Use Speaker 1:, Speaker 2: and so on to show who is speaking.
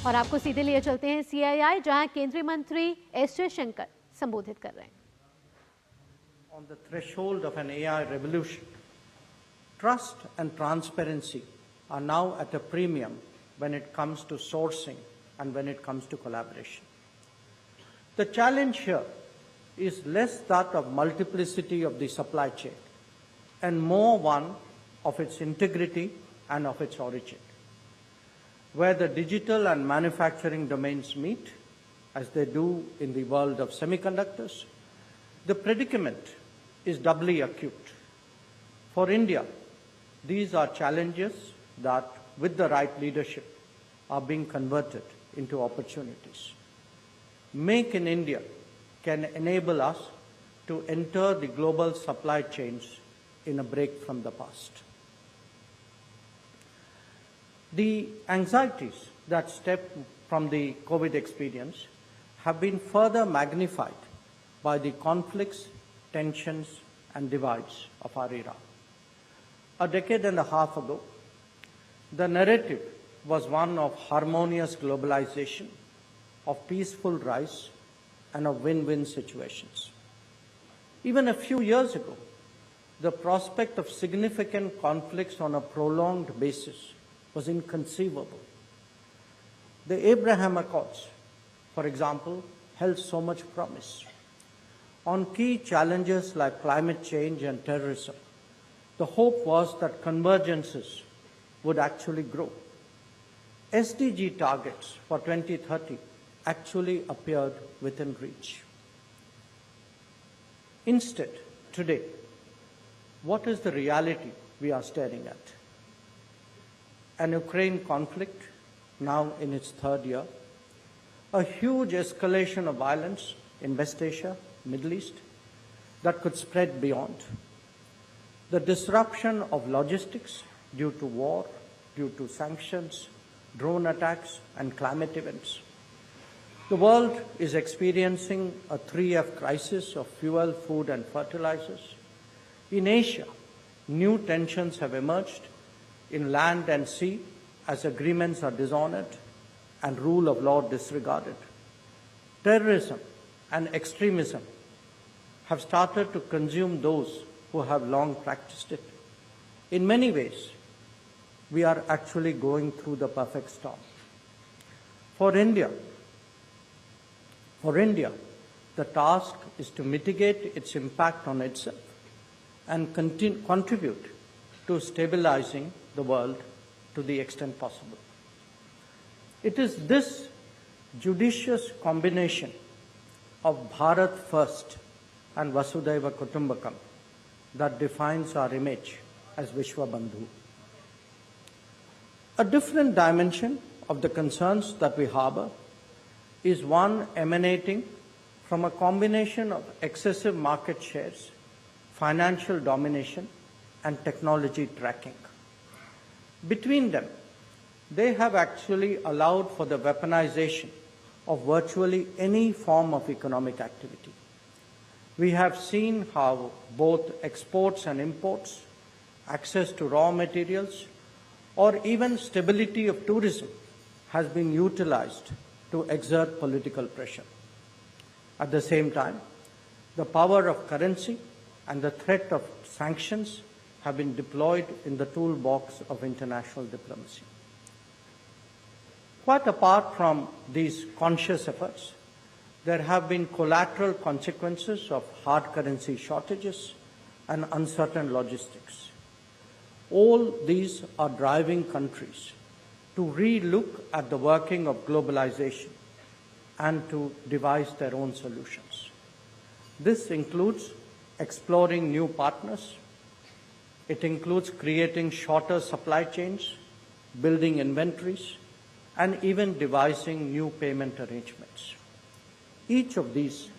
Speaker 1: और आपको सीधे लिए चलते हैं CII, जहां केंद्रीय मंत्री एस जयशंकर संबोधित कर रहे हैं।
Speaker 2: On the threshold of an AI revolution, trust and transparency are now at a premium when it comes to sourcing and when it comes to collaboration. The challenge here is less that of multiplicity of the supply chain and more one of its integrity and of its origin. Where the digital and manufacturing domains meet, as they do in the world of semiconductors, the predicament is doubly acute. For India, these are challenges that, with the right leadership, are being converted into opportunities. Make in India can enable us to enter the global supply chains in a break from the past. The anxieties that stem from the COVID experience have been further magnified by the conflicts, tensions, and divides of our era. A decade and a half ago, the narrative was one of harmonious globalization, of peaceful rise, and of win-win situations. Even a few years ago, the prospect of significant conflicts on a prolonged basis was inconceivable. The Abraham Accords, for example, held so much promise. On key challenges like climate change and terrorism, the hope was that convergences would actually grow. SDG targets for 2030 actually appeared within reach. Instead, today, what is the reality we are staring at? An Ukraine conflict, now in its third year, a huge escalation of violence in West Asia, Middle East, that could spread beyond, the disruption of logistics due to war, due to sanctions, drone attacks, and climate events. The world is experiencing a 3F crisis of fuel, food, and fertilizers. In Asia, new tensions have emerged in land and sea as agreements are dishonored and rule of law disregarded. Terrorism and extremism have started to consume those who have long practiced it. In many ways, we are actually going through the perfect storm. For India, the task is to mitigate its impact on itself and contribute to stabilizing the world to the extent possible. It is this judicious combination of Bharat First and Vasudhaiva Kutumbakam that defines our image as Vishwa Bandhu. A different dimension of the concerns that we harbor is one emanating from a combination of excessive market shares, financial domination, and technology tracking. Between them, they have actually allowed for the weaponization of virtually any form of economic activity. We have seen how both exports and imports, access to raw materials, or even stability of tourism has been utilized to exert political pressure. At the same time, the power of currency and the threat of sanctions have been deployed in the toolbox of international diplomacy. Quite apart from these conscious efforts, there have been collateral consequences of hard currency shortages and uncertain logistics. All these are driving countries to re-look at the working of globalization and to devise their own solutions. This includes exploring new partners. It includes creating shorter supply chains, building inventories, and even devising new payment arrangements. Each of these